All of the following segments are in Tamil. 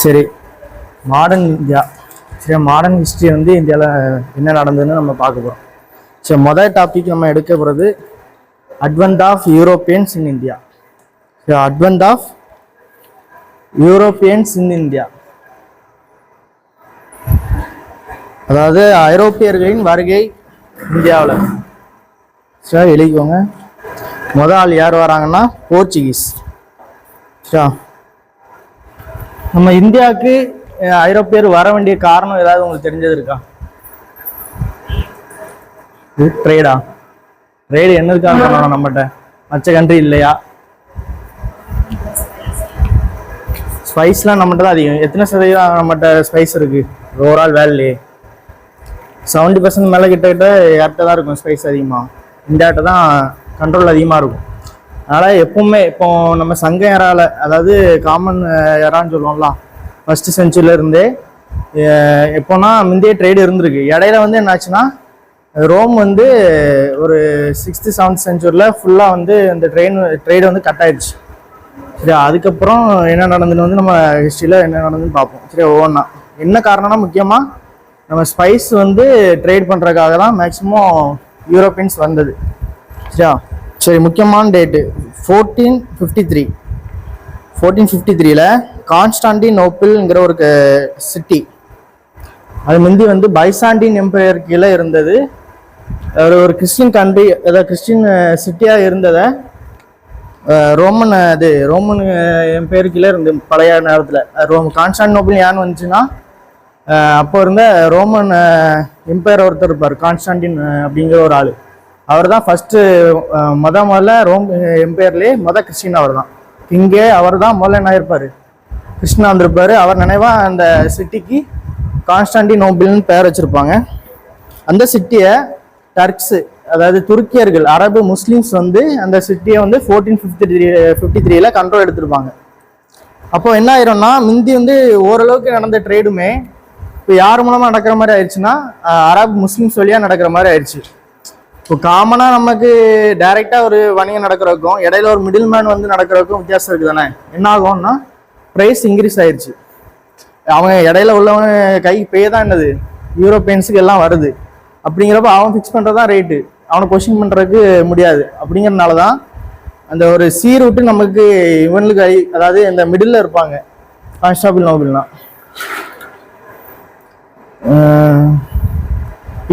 சரி, மாடர்ன் இந்தியா. சரி, மாடர்ன் ஹிஸ்ட்ரி வந்து இந்தியாவில் என்ன நடந்ததுன்னு நம்ம பார்க்க போகிறோம். சரி, முதல் டாபிக் நம்ம எடுக்க போகிறது advent of Europeans in India. சரி, advent of Europeans in India, அதாவது ஐரோப்பியர்களின் வருகை இந்தியாவில். சரி, எழுதிக்கோங்க. முதல் ஆள் யார் வராங்கன்னா போர்ச்சுகீஸ். சரி, நம்ம இந்தியாவுக்கு ஐரோப்பியர் வர வேண்டிய காரணம் ஏதாவது உங்களுக்கு தெரிஞ்சது இருக்கா? ட்ரேடா? ட்ரேடு என்ன இருக்கான்னு சொல்லணும் நம்மகிட்ட, மற்ற கண்ட்ரி இல்லையா? ஸ்பைஸ்லாம் நம்மகிட்ட தான் அதிகம். எத்தனை சதவீதம் நம்மகிட்ட ஸ்பைஸ் இருக்கு ஓவரால் வேல்யூ? 70% மேலே கிட்ட யார்கிட்ட தான் இருக்கும் ஸ்பைஸ் அதிகமாக? இந்தியாட்ட தான் கண்ட்ரோல் அதிகமாக இருக்கும். அதனால் எப்பவுமே இப்போ நம்ம சங்க ஏரால, அதாவது காமன் ஏரான்னு சொல்லுவோம்ல, ஃபஸ்ட்டு செஞ்சுரியிலேருந்தே எப்போனா முந்தைய ட்ரேடு இருந்திருக்கு. இடையில வந்து என்னாச்சுன்னா ரோம் வந்து ஒரு 6th 7th செஞ்சுரியில் ஃபுல்லாக வந்து இந்த ட்ரேடு வந்து கட் ஆயிடுச்சு. சரி, அதுக்கப்புறம் என்ன நடந்ததுன்னு வந்து நம்ம ஹிஸ்ட்ரியில் என்ன நடந்ததுன்னு பார்ப்போம். சரி, ஒவ்வொன்றா என்ன காரணம்னா முக்கியமாக நம்ம ஸ்பைஸ் வந்து ட்ரேட் பண்ணுறதுக்காக தான் மேக்ஸிமம் யூரோப்பியன்ஸ் வந்தது. சரியா? சரி, முக்கியமான டேட்டு 1453. 1453ல் கான்ஸ்டாண்டினோப்பிள்ங்கிற ஒரு சிட்டி, அது முந்தி வந்து பைசாண்டின் எம்பையர் கீழே இருந்தது. ஒரு கிறிஸ்டின் கண்ட்ரி, அதாவது கிறிஸ்டின் சிட்டியாக இருந்ததை ரோமன் எம்பையர் கீழே இருந்து பழைய நேரத்தில் கான்ஸ்டாண்டினோப்பிள் ஏன்னு வந்துச்சுன்னா, அப்போ இருந்த ரோமன் எம்பையர் ஒருத்தர் இருப்பார், கான்ஸ்டாண்டின் அப்படிங்கிற ஒரு ஆள். அவர் தான் ஃபஸ்ட்டு முதல்ல ரோம் எம்பையர்லேயே கிறிஸ்டின் அவர் தான். இங்கே அவர் தான் முதல்ல என்ன இருப்பார், கிறிஸ்டினா வந்திருப்பார். அவர் நினைவாக அந்த சிட்டிக்கு கான்ஸ்டாண்டினோப்பிள்னு பேர் வச்சுருப்பாங்க. அந்த சிட்டியை டர்க்ஸு, அதாவது துருக்கியர்கள், அரபு முஸ்லீம்ஸ் வந்து அந்த சிட்டியை வந்து 1453ல் கண்ட்ரோல் எடுத்திருப்பாங்க. அப்போ என்ன ஆயிரும்னா, முந்தி வந்து ஓரளவுக்கு நடந்த ட்ரேடுமே இப்போ யார் மூலமாக நடக்கிற மாதிரி ஆயிடுச்சுன்னா அரபு முஸ்லீம்ஸ் வழியாக நடக்கிற மாதிரி ஆயிடுச்சு. இப்போ காமனாக நமக்கு டைரெக்டாக ஒரு வணிகம் நடக்கிறதுக்கும் இடையில ஒரு மிடில் மேன் வந்து நடக்கிறதுக்கும் வித்தியாசம் இருக்குது தானே. என்ன ஆகும்னா ப்ரைஸ் இன்க்ரீஸ் ஆயிடுச்சு. அவங்க இடையில உள்ளவங்க கை பே தான் என்னது யூரோப்பியன்ஸுக்கு எல்லாம் வருது. அப்படிங்கிறப்ப அவன் ஃபிக்ஸ் பண்ணுறது தான் ரேட்டு, அவனை கொஸ்டின் பண்ணுறதுக்கு முடியாது. அப்படிங்கிறதுனால தான் அந்த ஒரு சி ரூட்டு நமக்கு இவனுக்கு அதாவது இந்த மிடில் இருப்பாங்க கான்ஸ்டாண்டினோப்பிள்னா.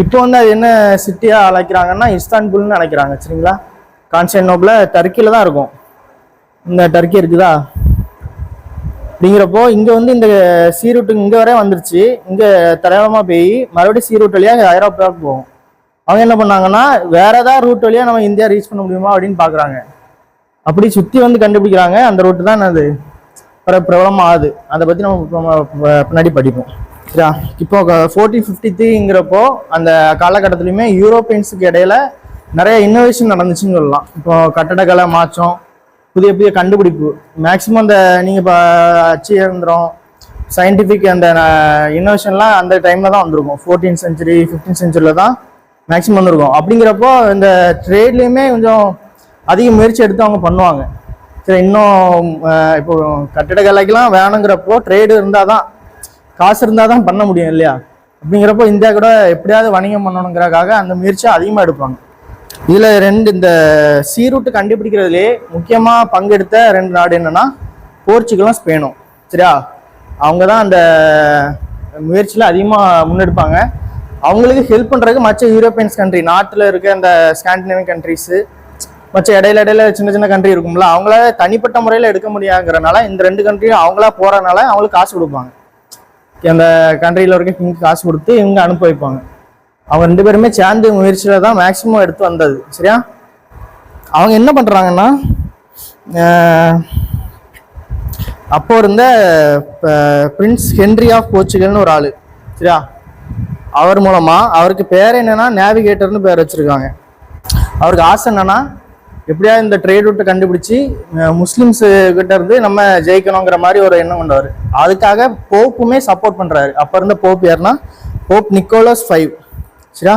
இப்போ வந்து அது என்ன சிட்டியாக அழைக்கிறாங்கன்னா இஸ்தான்புல்னு அழைக்கிறாங்க. சரிங்களா? கான்ஸ்டாண்டினோப்பிள் டர்க்கியில் தான் இருக்கும். இந்த டர்க்கி இருக்குதா? அப்படிங்கிறப்போ இங்கே வந்து இந்த சி ரூட்டுக்கு இங்கே வரையும் வந்துருச்சு. இங்கே தலைவமாக போய் மறுபடியும் சி ரூட் வழியாக ஐரோப்பாவுக்கு போகும். அவங்க என்ன பண்ணாங்கன்னா வேற ஏதாவது ரூட் வழியாக நம்ம இந்தியா ரீச் பண்ண முடியுமா அப்படின்னு பார்க்குறாங்க. அப்படி சுற்றி வந்து கண்டுபிடிக்கிறாங்க. அந்த ரூட்டு தான் அது பிரபலமாக ஆகுது. அதை பற்றி நம்ம பின்னாடி படிப்போம். சரியா? இப்போ 1453ங்கிறப்போ அந்த காலகட்டத்துலையுமே யூரோப்பியன்ஸுக்கு இடையில நிறைய இன்னோவேஷன் நடந்துச்சுன்னு சொல்லலாம். இப்போ கட்டடக்கலை மாற்றம், புதிய புதிய கண்டுபிடிப்பு, மேக்சிமம் அந்த நீங்கள் இப்போ அச்சு இயந்திரம், சயின்டிஃபிக் அந்த இன்னோவேஷன்லாம் அந்த டைமில் தான் வந்திருக்கும். 14th century 15th centuryல தான் மேக்சிமம் வந்திருக்கும். அப்படிங்கிறப்போ இந்த ட்ரேட்லேயுமே கொஞ்சம் அதிக முயற்சி எடுத்து அவங்க பண்ணுவாங்க. சரி, இன்னும் இப்போ கட்டடக்கலைக்கெல்லாம் வேணுங்கிறப்போ ட்ரேடு இருந்தால் தான், காசு இருந்தால் தான் பண்ண முடியும் இல்லையா? அப்படிங்கிறப்போ இந்தியா கூட எப்படியாவது வணிகம் பண்ணணுங்கிறக்காக அந்த முயற்சியை அதிகமாக எடுப்பாங்க. இதில் இந்த சி ரூட்டு கண்டுபிடிக்கிறதுலே முக்கியமாக பங்கெடுத்த 2 நாடு என்னன்னா போர்ச்சுகலும் ஸ்பெயினும். சரியா? அவங்க தான் அந்த முயற்சியில் அதிகமாக முன்னெடுப்பாங்க. அவங்களுக்கு ஹெல்ப் பண்ணுறதுக்கு மற்ற யூரோப்பியன்ஸ் கண்ட்ரி, நாட்டில் இருக்க அந்த ஸ்காண்டினேவியன் கண்ட்ரிஸு, மற்ற இடையில சின்ன சின்ன கண்ட்ரி இருக்கும்ல, அவங்களால தனிப்பட்ட முறையில் எடுக்க முடியாங்கிறனால இந்த 2 கண்ட்ரியும் அவங்களா போகிறனால அவங்களுக்கு காசு கொடுப்பாங்க. அந்த கண்ட்ரியில் இருக்க கிங்க்கு காசு கொடுத்து இவங்க அனுப்பி வைப்பாங்க. அவங்க 2 பேருமே சேர்ந்து முயற்சியில் தான் மேக்சிமம் எடுத்து வந்தது. சரியா? அவங்க என்ன பண்ணுறாங்கன்னா, அப்போ இருந்த பிரின்ஸ் ஹென்ரி ஆஃப் போர்ச்சுகல்னு ஒரு ஆள். சரியா? அவர் மூலமாக, அவருக்கு பேர் என்னன்னா நேவிகேட்டர்னு பேர் வச்சுருக்காங்க. அவருக்கு ஆசை என்னன்னா எப்படியாவது இந்த ட்ரேட் ரூட்டை கண்டுபிடிச்சி முஸ்லீம்ஸு கிட்ட இருந்து நம்ம ஜெயிக்கணுங்கிற மாதிரி ஒரு எண்ணம் கொண்டவர். அதுக்காக போப்புமே சப்போர்ட் பண்ணுறாரு. அப்போ இருந்த போப் யாருன்னா போப் நிக்கோலஸ் V. சரியா?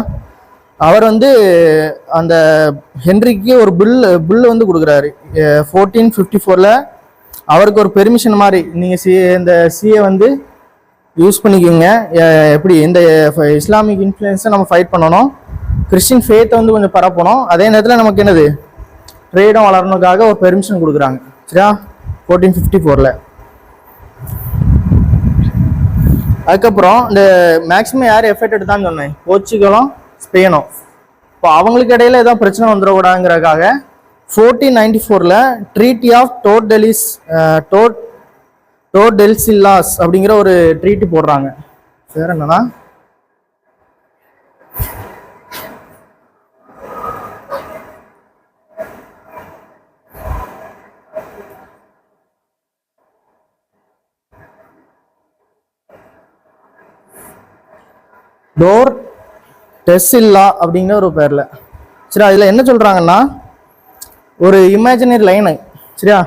அவர் வந்து அந்த ஹென்ரிக்கு ஒரு புல் வந்து கொடுக்குறாரு. 1454ல் அவருக்கு ஒரு பெர்மிஷன் மாதிரி நீங்கள் இந்த சிஏ வந்து யூஸ் பண்ணிக்கோங்க. எப்படி இந்த இஸ்லாமிக் இன்ஃப்ளூயன்ஸை நம்ம ஃபைட் பண்ணணும், கிறிஸ்டின் ஃபேத்தை வந்து கொஞ்சம் பரப்பணும், அதே நேரத்தில் நமக்கு என்னது ட்ரேடும் வளரணுக்காக ஒரு பெர்மிஷன் கொடுக்குறாங்க. சரியா 1454. அதுக்கப்புறம் இந்த மேக்ஸிமம் யார் எஃபெக்ட் எடுத்தான்னு சொன்னேன், போர்ச்சுகலும் ஸ்பெயினும். இப்போ அவங்களுக்கு இடையில ஏதோ பிரச்சனை வந்துடக்கூடாதுங்கிறதுக்காக 1494 ட்ரீட்டி ஆஃப் டோர்டெல்சில்லாஸ் அப்படிங்கிற ஒரு ட்ரீட்டி போடுறாங்க. வேற என்னன்னா டோர் டெஸ்ஸில்லா அப்படிங்கிற ஒரு பேர்ல. சரி, அதில் என்ன சொல்றாங்கன்னா ஒரு இமேஜினரி லைனு, சரியா,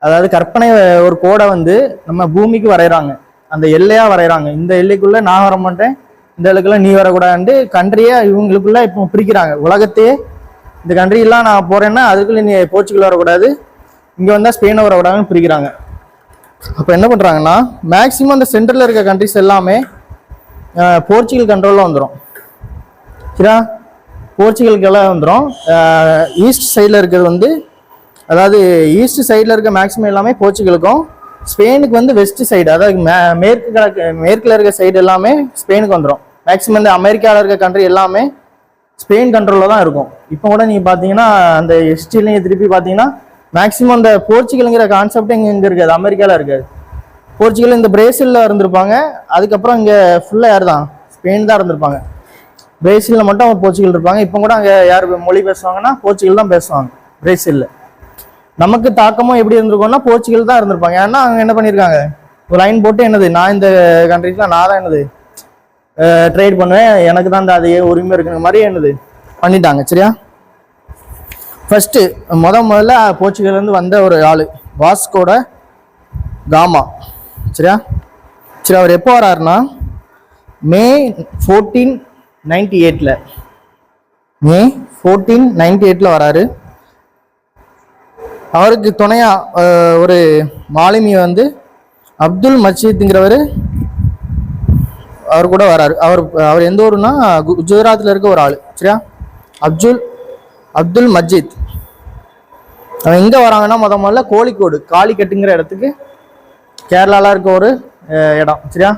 அதாவது கற்பனை ஒரு கோடை வந்து நம்ம பூமிக்கு வரைகிறாங்க, அந்த எல்லையாக வரைகிறாங்க. இந்த எல்லைக்குள்ளே நான் வர மாட்டேன், இந்த எல்லைக்குள்ளே நீ வரக்கூடாதுன்ட்டு கண்ட்ரியை இவங்களுக்குள்ள இப்போ பிரிக்கிறாங்க. உலகத்தையே இந்த கண்ட்ரியெல்லாம் நான் போகிறேன்னா அதுக்குள்ளே நீ போர்ச்சுகல் வரக்கூடாது, இங்கே வந்தால் ஸ்பெயினை வரக்கூடாதுன்னு பிரிக்கிறாங்க. அப்போ என்ன பண்ணுறாங்கன்னா மேக்ஸிமம் அந்த சென்டரில் இருக்க கண்ட்ரிஸ் எல்லாமே போர்ச்சுகல் கண்ட்ரோலில் வந்துடும். சரியா, போர்ச்சுகலுக்கெல்லாம் வந்துடும். ஈஸ்ட் சைடில் இருக்கிறது வந்து, அதாவது ஈஸ்ட் சைடில் இருக்க மேக்ஸிமம் எல்லாமே போர்ச்சுகலுக்கும், ஸ்பெயினுக்கு வந்து வெஸ்ட் சைடு, அதாவது மேற்கில் இருக்க சைடு எல்லாமே ஸ்பெயினுக்கு வந்துடும். மேக்ஸிமம் இந்த அமெரிக்காவில் இருக்க கண்ட்ரி எல்லாமே ஸ்பெயின் கண்ட்ரோலில் தான் இருக்கும். இப்போ கூட நீங்கள் பார்த்தீங்கன்னா அந்த ஹிஸ்ட்ரியிலையும் திருப்பி பார்த்தீங்கன்னா மேக்ஸிமம் இந்த போர்ச்சுகலுங்கிற கான்செப்ட் எங்கே இருக்காது, அமெரிக்காவில் இருக்காது. போர்ச்சுகல் இந்த பிரேசிலில் இருந்திருப்பாங்க, அதுக்கப்புறம் இங்கே ஃபுல்லாக யார் தான், ஸ்பெயின் தான் இருந்திருப்பாங்க. பிரேசிலில் மட்டும் அவங்க போர்ச்சுகல் இருப்பாங்க. இப்போ கூட அங்கே யார் மொழி பேசுவாங்கன்னா போர்ச்சுகல் தான் பேசுவாங்க பிரேசிலில். நமக்கு தாக்கமும் எப்படி இருந்திருக்கோம்னா போர்ச்சுகல் தான் இருந்திருப்பாங்க. ஏன்னா அவங்க என்ன பண்ணியிருக்காங்க, ஒரு லைன் போட்டு என்னது, நான் இந்த கண்ட்ரிஸ்லாம் நான் தான் என்னது ட்ரேட் பண்ணுவேன், எனக்கு தான் அந்த அதே உரிமை இருக்குங்கிற மாதிரி என்னது பண்ணிட்டாங்க. சரியா, ஃபர்ஸ்ட் முதல்ல போர்ச்சுகல்லேருந்து வந்த ஒரு ஆள் வாஸ்கோட காமா. சரியா, சரி, அவர் எப்போ வராருன்னா மே 1498 மே 1498 வராரு. அவருக்கு துணையா ஒரு மாலுமி வந்து அப்துல் மஜீத்ங்கிறவர் அவர் கூட வராரு. அவர் எந்த ஊருன்னா குஜராத்தில் இருக்க ஒரு ஆள். சரியா, அப்துல் மஜீத். அவன் எங்கே வராங்கன்னா முதல்ல கோழிக்கோடு காளிக்கட்டுங்கிற இடத்துக்கு, கேரளாவில் இருக்க ஒரு இடம். சரியா,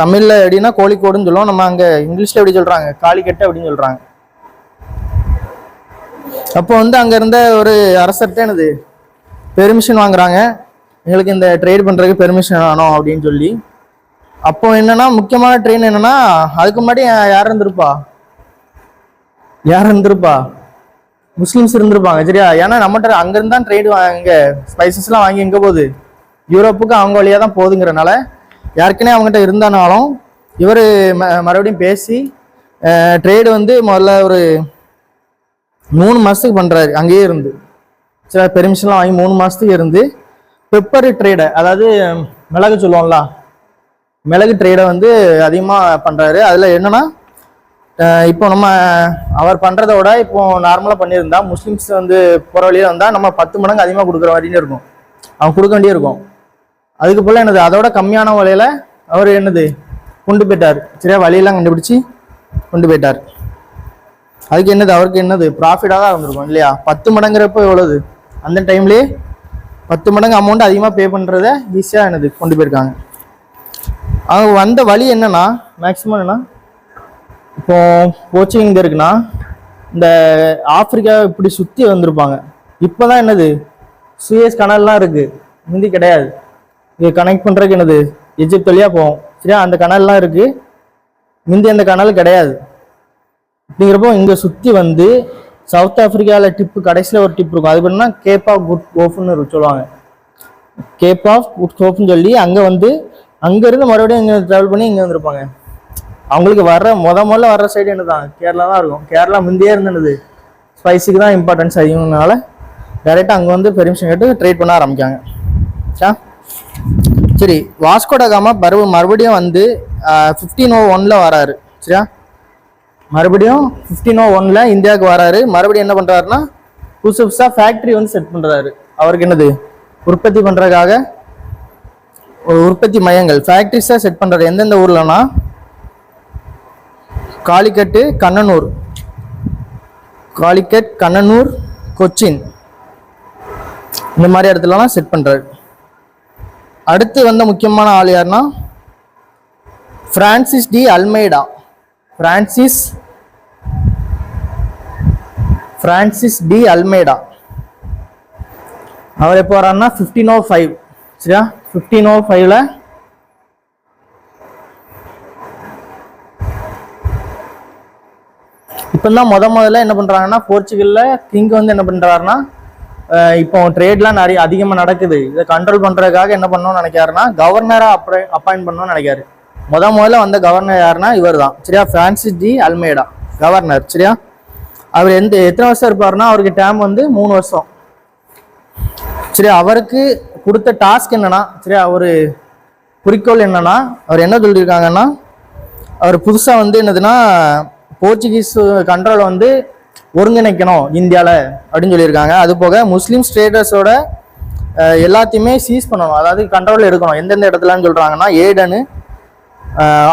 தமிழில் எப்படின்னா கோழிக்கோடுன்னு சொல்லுவோம், நம்ம அங்கே இங்கிலீஷில் எப்படி சொல்கிறாங்க, காளிக்கட்டு அப்படின்னு சொல்கிறாங்க. அப்போ வந்து அங்கே இருந்த ஒரு அரசர்கிட்ட என்னது பெர்மிஷன் வாங்குறாங்க, எங்களுக்கு இந்த ட்ரேட் பண்ணுறதுக்கு பெர்மிஷன் வேணும் அப்படின்னு சொல்லி. அப்போ என்னன்னா முக்கியமான ட்ரெயின் என்னன்னா, அதுக்கு முன்னாடி யார் இருந்திருப்பா, முஸ்லிம்ஸ் இருந்திருப்பாங்க. சரியா, ஏன்னா நம்மகிட்ட அங்கேருந்து தான் ட்ரேட் இங்கே ஸ்பைசஸ்லாம் வாங்கி எங்கே போகுது, யூரோப்புக்கு அவங்க வழியாக தான் போகுதுங்கிறனால யாருக்குன்னே அவங்ககிட்ட இருந்தானாலும் இவர் மறுபடியும் பேசி ட்ரேடு வந்து முதல்ல ஒரு 3 மாதத்துக்கு பண்ணுறாரு அங்கேயே இருந்து. சரி, பெர்மிஷன்லாம் வாங்கி 3 மாதத்துக்கு இருந்து பெப்பர் ட்ரேடை, அதாவது மிளகு சொல்லுவோம்ல, மிளகு ட்ரேடை வந்து அதிகமாக பண்ணுறாரு. அதில் என்னன்னா இப்போ நம்ம அவர் பண்ணுறத விட இப்போ நார்மலாக பண்ணியிருந்தா முஸ்லீம்ஸ் வந்து போகிற வழியாக வந்தால் நம்ம 10 மடங்கு அதிகமாக கொடுக்குற மாதிரின்னு இருக்கும், அவன் கொடுக்க வேண்டியே இருக்கும். அதுக்கு போல் என்னது அதோட கம்மியான விலையில அவர் என்னது கொண்டு போயிட்டார். சரியா, வழியெல்லாம் கண்டுபிடிச்சி கொண்டு போயிட்டார். அதுக்கு என்னது அவருக்கு என்னது ப்ராஃபிட்டாக தான் இருந்திருக்கும் இல்லையா. 10 மடங்குறப்போ எவ்வளவு, அந்த டைம்லேயே 10 மடங்கு அமௌண்ட் அதிகமாக பே பண்ணுறத ஈஸியாக என்னது கொண்டு போயிருக்காங்க. அவங்க வந்த வழி என்னன்னா மேக்ஸிமம் என்னன்னா, இப்போ போர்ச்சுகல் இங்கே இருக்குன்னா இந்த ஆப்பிரிக்கா இப்படி சுற்றி வந்திருப்பாங்க. இப்போ தான் என்னது சுயஸ் கனல்லாம் இருக்குது, முந்தி கிடையாது. இது கனெக்ட் பண்ணுறதுக்கு என்னது எஜிப்ட் வழியாக போகும். சரியா, அந்த கனல்லாம் இருக்குது, முந்தி அந்த கனல் கிடையாது. அப்படிங்கிறப்போ இங்கே சுற்றி வந்து சவுத் ஆப்பிரிக்காவில் டிப்பு கடைசியில் ஒரு டிப் இருக்கும், அது பண்ணா கேப் ஆஃப் குட் ஹோப்னு சொல்லுவாங்க. கேப் ஆஃப் குட் ஹோப்னு சொல்லி அங்கே வந்து அங்கேருந்து மறுபடியும் இங்கே ட்ராவல் பண்ணி இங்கே வந்திருப்பாங்க. அவங்களுக்கு முதல்ல வர்ற சைடு என்ன தான் கேரளா தான் இருக்கும். கேரளா முந்தையே இருந்தது ஸ்பைஸுக்கு தான் இம்பார்ட்டன்ஸ் அதிகம்னால டைரெக்டாக அங்கே வந்து பெர்மிஷன் கேட்டு ட்ரேட் பண்ண ஆரம்பிக்காங்க. சரி, வாஸ்கோட காமா மறுபடியும் வந்து 1501 வராரு. சரியா, மறுபடியும் 1501 இந்தியாவுக்கு வராரு. மறுபடியும் என்ன பண்ணுறாருன்னா புதுசு புதுசாக ஃபேக்ட்ரி வந்து செட் பண்ணுறாரு. அவருக்கு என்னது உற்பத்தி பண்ணுறதுக்காக உற்பத்தி மையங்கள் ஃபேக்ட்ரிஸை செட் பண்ணுறது எந்தெந்த ஊர்லனா காலிக்கட்டு, கண்ணனூர், கொச்சின் இந்த மாதிரி இடத்துலலாம் செட் பண்ணுறாரு. அடுத்து வந்த முக்கியமான ஆள் யாருன்னா Francis de Almeida. Francis de Almeida அவர் எப்போ வர்றாருன்னா 1505. சரியா, 1505ல இப்போதான் முதல்ல என்ன பண்றாங்கன்னா போர்ச்சுகல்ல கிங் வந்து என்ன பண்றாருன்னா இப்போ ட்ரேட்லாம் நிறைய அதிகமாக நடக்குது, இதை கண்ட்ரோல் பண்றதுக்காக என்ன பண்ணணும்னு நினைக்காருன்னா கவர்னரா அப்பாயிண்ட் பண்ணணும்னு நினைக்காரு. முதல்ல வந்த கவர்னர் யாருன்னா இவர் தான். சரியா, பிரான்சிஸ் டி அல்மெய்டா கவர்னர். சரியா, அவர் எத்தனை வருஷம் இருப்பாருன்னா அவருக்கு டேம் வந்து 3 வருஷம். சரி, அவருக்கு கொடுத்த டாஸ்க் என்னன்னா, சரியா, ஒரு குறிக்கோள் என்னன்னா அவர் என்ன சொல்லியிருக்காங்கன்னா அவர் புதுசாக வந்து என்னதுன்னா போர்ச்சுகீஸ் கண்ட்ரோலை வந்து ஒருங்கிணைக்கணும் இந்தியாவில் அப்படின்னு சொல்லியிருக்காங்க. அது போக முஸ்லீம் ஸ்டேட்டஸோட எல்லாத்தையுமே சீஸ் பண்ணணும், அதாவது கண்ட்ரோல் எடுக்கணும். எந்தெந்த இடத்துலன்னு சொல்கிறாங்கன்னா ஏடனு,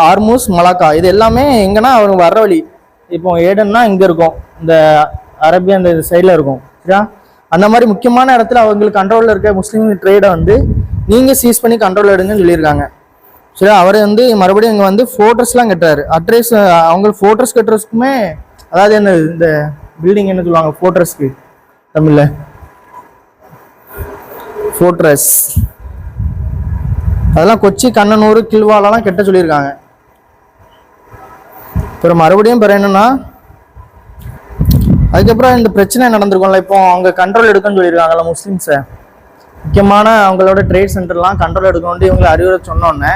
ஆர்மூஸ், மலாக்கா இது எல்லாமே எங்கன்னா அவருக்கு வர்ற வழி. இப்போ ஏடன்னா இங்கே இருக்கும், இந்த அரேபியா இந்த சைடில் இருக்கும். சரியா, அந்த மாதிரி முக்கியமான இடத்துல அவங்களுக்கு கண்ட்ரோலில் இருக்க முஸ்லீம் ட்ரேடை வந்து நீங்கள் சீஸ் பண்ணி கண்ட்ரோல் எடுங்கன்னு சொல்லியிருக்காங்க. சரி, அவர் வந்து மறுபடியும் இங்கே வந்து ஃபோர்ட்ரஸ்லாம் கட்டுறாரு. அட்ரஸ் அவங்களுக்கு ஃபோர்ட்ரஸ் கட்டுறதுக்குமே, அதாவது என்ன இந்த பில்டிங் என்ன சொல்லுவாங்க ஃபோர்ட்ரஸ்க்கு தமிழில்? ஃபோர்ட்ரஸ். அதெல்லாம் கொச்சி, கண்ணனூர், கில்வாலெல்லாம் கெட்ட சொல்லியிருக்காங்க. அப்புறம் மறுபடியும் என்னன்னா அதுக்கப்புறம் இந்த பிரச்சனை நடந்திருக்கும்ல, இப்போ அவங்க கண்ட்ரோல் எடுக்கணும்னு சொல்லியிருக்காங்கல்ல முஸ்லீம்ஸை, முக்கியமான அவங்களோட ட்ரேட் சென்டர்லாம் கண்ட்ரோல் எடுக்கணும்னு இவங்களை அறிவுரை சொன்னோன்னே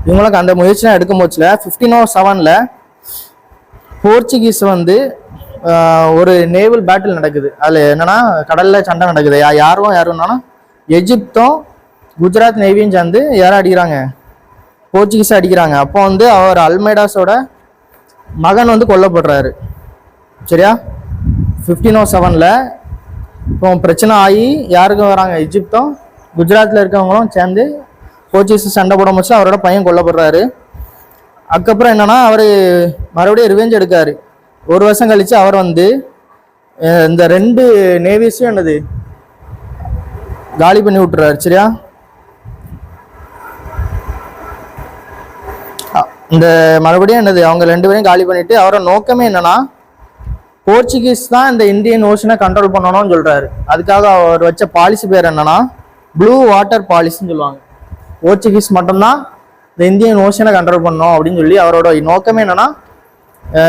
இவங்களுக்கு அந்த முயற்சிலாம் எடுக்க போச்சுல 1507ல் போர்ச்சுகீஸ் வந்து ஒரு நேவல் பேட்டில் நடக்குது. அதில் என்னன்னா கடலில் சண்டை நடக்குது. யாருன்னா எஜிப்தும் குஜராத் நேவியும் சேர்ந்து யாரும் அடிக்கிறாங்க, போர்ச்சுகீஸை அடிக்கிறாங்க. அப்போ வந்து அவர் அல்மெய்டாஸோட மகன் வந்து கொல்லப்படுறாரு. சரியா, 1507ல் இப்போ பிரச்சனை ஆகி யாருக்கும் வராங்க, எஜிப்தும் குஜராத்தில் இருக்கவங்களும் சேர்ந்து போர்ச்சுகீஸ் சண்டை போட முடிச்சு அவரோட பையன் கொல்லப்படுறாரு. அதுக்கப்புறம் என்னன்னா அவர் மறுபடியும் ரிவெஞ்ச் எடுக்காரு. 1 வருஷம் கழிச்சு அவர் வந்து இந்த 2 நேவிஸையும் என்னது காலி பண்ணி விட்டுறாரு. சரியா, இந்த மறுபடியும் என்னது அவங்க 2 பேரையும் காலி பண்ணிட்டு அவரோட நோக்கமே என்னன்னா போர்ச்சுகீஸ் தான் இந்த இந்தியன் ஓஷனை கண்ட்ரோல் பண்ணணும்னு சொல்றாரு. அதுக்காக அவர் வச்ச பாலிசி பேர் என்னன்னா ப்ளூ வாட்டர் பாலிசின்னு சொல்லுவாங்க. போர்ச்சுகீஸ் மட்டும்தான் இந்த இந்தியன் ஓஷனை கண்ட்ரோல் பண்ணணும் அப்படின்னு சொல்லி அவரோட நோக்கமே என்னன்னா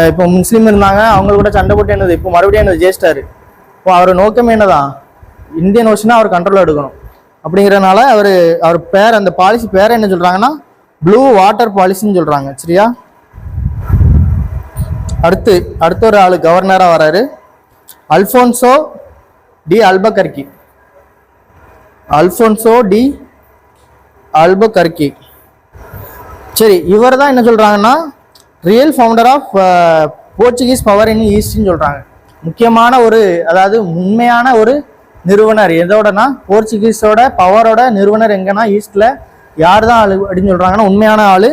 இப்போ முஸ்லீம் இருந்தாங்க, அவங்க கூட சண்டை போட்டு என்னது இப்போ மறுபடியும் என்னது ஜெயிச்சிட்டாரு. இப்போ அவர் நோக்கமே என்னதான் இந்தியன் ஓஷனை அவர் கண்ட்ரோல் எடுக்கணும். அப்படிங்கிறதுனால அவர் பேர், அந்த பாலிசி பேரை என்ன சொல்றாங்கன்னா ப்ளூ வாட்டர் பாலிசின்னு சொல்றாங்க. சரியா, அடுத்த ஒரு ஆளு கவர்னராக வராரு, அல்ஃபோன்சோ டி அல்பகர்கி. சரி, இவர் தான் என்ன சொல்றாங்கன்னா real founder of Portuguese power in ஈஸ்ட்னு சொல்றாங்க. முக்கியமான ஒரு, அதாவது உண்மையான ஒரு நிறுவனர் எதோடனா போர்ச்சுகீஸோட பவரோட நிறுவனர் எங்கன்னா ஈஸ்ட்ல யார் தான் ஆளு அப்படின்னு சொல்றாங்கன்னா உண்மையான ஆளு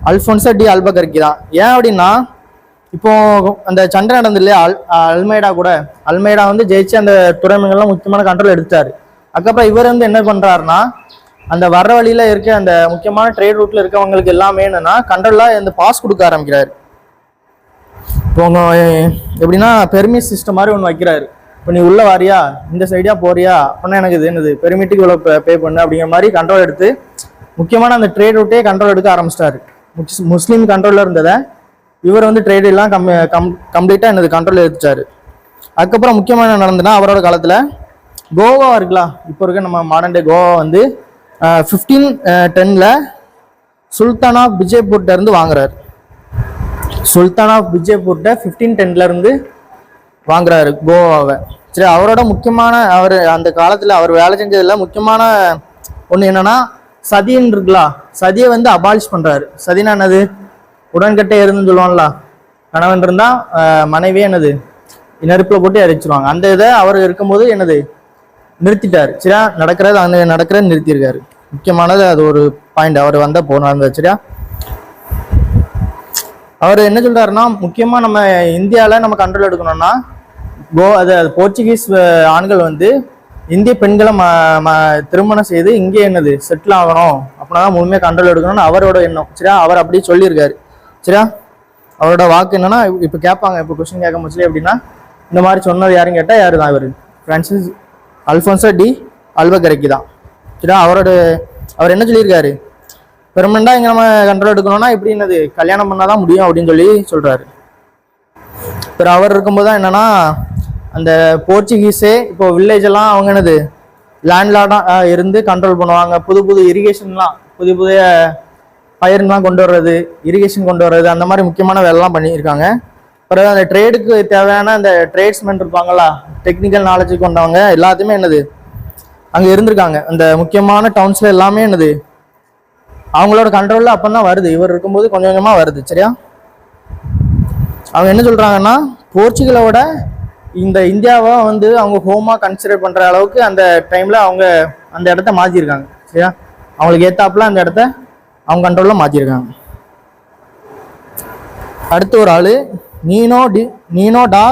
அல்ஃபோன்சோ டி அல்பகர்கி தான். ஏன் அப்படின்னா இப்போ அந்த சண்டை நடந்து இல்லையா அல்மெய்டா வந்து ஜெயிச்சு அந்த துறைமுகங்கள்லாம் முக்கியமான கண்ட்ரோல் எடுத்தாரு. அதுக்கப்புறம் இவர் வந்து என்ன பண்றாருன்னா அந்த வர்ற வழியில இருக்க அந்த முக்கியமான ட்ரேட் ரூட்ல இருக்கவங்களுக்கு எல்லாமே என்னன்னா கண்ட்ரோலா இந்த பாஸ் கொடுக்க ஆரம்பிக்கிறாரு. இப்போ எப்படின்னா பெர்மிட் சிஸ்டம் மாதிரி ஒன்று வைக்கிறாரு. இப்போ நீ உள்ள வாரியா, இந்த சைடியா போறியா அப்படின்னா எனக்கு இது என்னது பெர்மிட்டுக்கு இவ்வளோ பே பண்ணு அப்படிங்கிற மாதிரி கண்ட்ரோல் எடுத்து முக்கியமான அந்த ட்ரேட் ரூட்டே கண்ட்ரோல் எடுக்க ஆரம்பிச்சிட்டாரு. முஸ்லீம் கண்ட்ரோலில் இருந்ததை இவர் வந்து ட்ரேட் எல்லாம் கம்ப்ளீட்டாக என்னது கண்ட்ரோல் எடுத்துட்டாரு. அதுக்கப்புறம் முக்கியமான என்ன நடந்ததுன்னா அவரோட காலத்தில் கோவா இருக்கலாம், இப்போ இருக்க நம்ம மாடர்ன் டே கோவா வந்து 1510ல் சுல்தான் ஆஃப் விஜய்பூர்ட்ட இருந்து வாங்குறாரு. சுல்தான் ஆஃப் விஜய்பூர்ட்ட 1510ல இருந்து வாங்குறாரு கோவாவை. சரி, அவரோட முக்கியமான அவர் அந்த காலத்தில் அவர் வேலை செஞ்சதில் முக்கியமான ஒன்று என்னன்னா சதின்னு இருக்கலாம், சதியை வந்து அபாலிஷ் பண்ணுறாரு. சதினா என்னது, உடன்கட்டை இருந்துன்னு சொல்லுவான்ல, கணவன் இருந்தால் மனைவியே என்னது நெருப்பில் போட்டு எரிச்சிருவாங்க. அந்த இதை அவர் இருக்கும்போது என்னது நிறுத்திட்டாரு. சரியா, நடக்கிறத நிறுத்தியிருக்காரு. முக்கியமானது அது ஒரு பாயிண்ட். அவர் வந்த போனார். சரியா, அவர் என்ன சொல்றாருன்னா, முக்கியமா நம்ம இந்தியாவில் நம்ம கண்ட்ரோல் எடுக்கணும்னா அது போர்ச்சுகீஸ் ஆண்கள் வந்து இந்திய பெண்களை திருமணம் செய்து இங்கே என்னது செட்டில் ஆகணும் அப்படின்னா முழுமையாக கண்ட்ரோல் எடுக்கணும்னு அவரோட எண்ணம். சரியா, அவர் அப்படியே சொல்லியிருக்காரு. சரியா, அவரோட வாக்கு என்னன்னா, இப்போ கேட்பாங்க, இப்போ கொஸ்டின் கேட்க முடியல அப்படின்னா இந்த மாதிரி சொன்னது யாருன்னு கேட்டால் யாரு தான், இவர் பிரான்சிஸ் அல்ஃபோன்சோ டி அல்பகரைக்கி தான். சரியா, அவர் என்ன சொல்லியிருக்காரு, பெர்மனண்டாக இங்கே நம்ம கண்ட்ரோல் எடுக்கணும்னா இப்படி என்னது கல்யாணம் பண்ணாதான் முடியும் அப்படின்னு சொல்றாரு. இப்போ அவர் இருக்கும்போது தான் என்னன்னா, அந்த போர்ச்சுகீஸே இப்போ வில்லேஜ் எல்லாம் அவங்க என்னது லேண்ட்லார்டா இருந்து கண்ட்ரோல் பண்ணுவாங்க. புது இரிகேஷன்லாம் புதிய பயிர்லாம் கொண்டு வர்றது, இரிகேஷன் கொண்டு வர்றது, அந்த மாதிரி முக்கியமான வேலைலாம் பண்ணியிருக்காங்க. அப்புறம் அந்த ட்ரேடுக்கு தேவையான அந்த ட்ரேட்ஸ்மென் இருப்பாங்களா, டெக்னிக்கல் நாலேஜ் கொண்டவங்க எல்லாத்தையுமே என்னது அங்கே இருந்திருக்காங்க. அந்த முக்கியமான டவுன்ஸ்ல எல்லாமே என்னது அவங்களோட கண்ட்ரோல்ல அப்பதான் வருது. இவர் இருக்கும்போது கொஞ்சம் கொஞ்சமா வருது. சரியா, அவங்க என்ன சொல்றாங்கன்னா, போர்ச்சுகலோட இந்த இந்தியாவை வந்து அவங்க ஹோமா கன்சிடர் பண்ற அளவுக்கு அந்த டைம்ல அவங்க அந்த இடத்த மாத்திருக்காங்க. சரியா, அவங்களுக்கு ஏத்தாப்புல அந்த இடத்த அவங்க கண்ட்ரோல்ல மாத்திருக்காங்க. அடுத்து ஒரு ஆளு நீனோ டா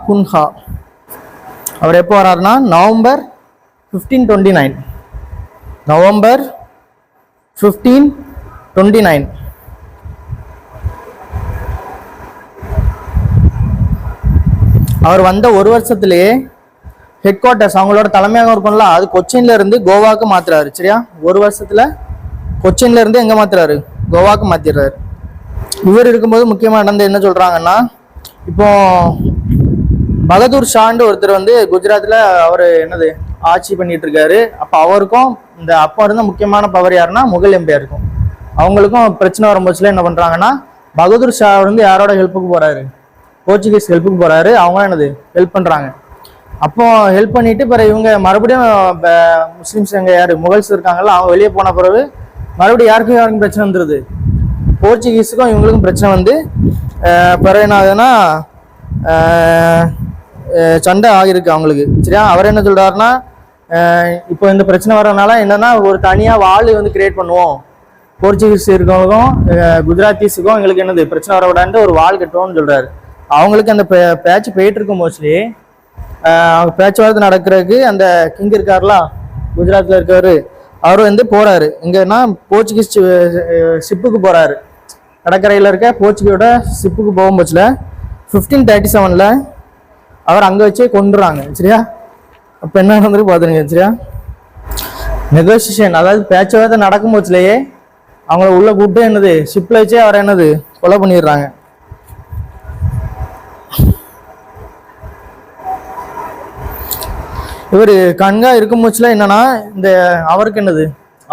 குன்ஹா. அவர் எப்போ வர்றாருன்னா நவம்பர் 1529. அவர் வந்த ஒரு வருஷத்துலேயே ஹெட் குவார்ட்டர்ஸ் அவங்களோட தலைமையகம் இருக்கும்ல, அது கொச்சின்ல இருந்து கோவாக்கு மாத்துறாரு. சரியா, ஒரு வருஷத்துல கொச்சின்ல இருந்து எங்க மாத்துறாரு, கோவாக்கு மாத்திடுறாரு. இவர் இருக்கும்போது முக்கியமா நடந்து என்ன சொல்றாங்கன்னா, இப்போ பகதூர் ஷான்னு ஒருத்தர் வந்து குஜராத்ல அவர் என்னது ஆட்சி பண்ணிட்டு இருக்காரு. அப்ப அவருக்கும் இந்த அப்போ இருந்த முக்கியமான பவர் யாருன்னா முகல் எம்பையர் இருக்கும். அவங்களுக்கும் பிரச்சனை வரும்போதுல என்ன பண்றாங்கன்னா, பகதூர் ஷா வந்து யாரோட ஹெல்ப்புக்கு போறாரு, போர்ச்சுகீஸ் ஹெல்ப்புக்கு போறாரு. அவங்க என்னது ஹெல்ப் பண்றாங்க. அப்போ ஹெல்ப் பண்ணிட்டு பிறகு இவங்க மறுபடியும் முஸ்லிம்ஸ் எங்க யாரு முகல்ஸ் இருக்காங்கல்ல, அவங்க வெளியே போன பிறகு மறுபடியும் யாருக்கும் பிரச்சனை வந்துருது, போர்ச்சுகீஸுக்கும் இவங்களுக்கும் பிரச்சனை வந்து பிறகு என்ன ஆகுதுன்னா சண்டை ஆகிருக்கு அவங்களுக்கு. சரியா, அவர் என்ன சொல்றாருன்னா, இப்போ இந்த பிரச்சனை வர்றதுனால என்னன்னா ஒரு தனியா வால் வந்து கிரியேட் பண்ணுவோம், போர்ச்சுகீஸ் இருக்கவங்களுக்கும் குஜராத்தீஸுக்கும் எங்களுக்கு என்னது பிரச்சனை வர விடாண்டு ஒரு வால் கட்டுவோம்னு சொல்றாரு. அவங்களுக்கு அந்த பேச்சு போயிட்டு இருக்கும் மோஸ்ட்லி பேச்சுவார்த்தை நடக்கிறதுக்கு அந்த கிங் இருக்காருல குஜராத்ல இருக்கவர், அவர் வந்து போறாரு எங்கன்னா போர்ச்சுகீஸ் ஷிப்புக்கு போறாரு. கடற்கரையில் இருக்க போர்ச்சுகீஸோட ஷிப்புக்கு போகும்போதுல 1537 அவர் அங்க வச்சே கொண்டுறாங்க. சரியா, அப்ப என்ன நடந்துருக்கு பாத்துருங்க. சரியா, நெகோசியேஷன் அதாவது பேச்சுவார்த்தை நடக்கும் போதுலயே அவங்கள உள்ள கூப்பிட்டு என்னது ஷிப்ல வச்சே அவரை என்னது கொலை பண்ணிடுறாங்க. இவர் கண்கா இருக்கும் போச்சுல என்னன்னா, இந்த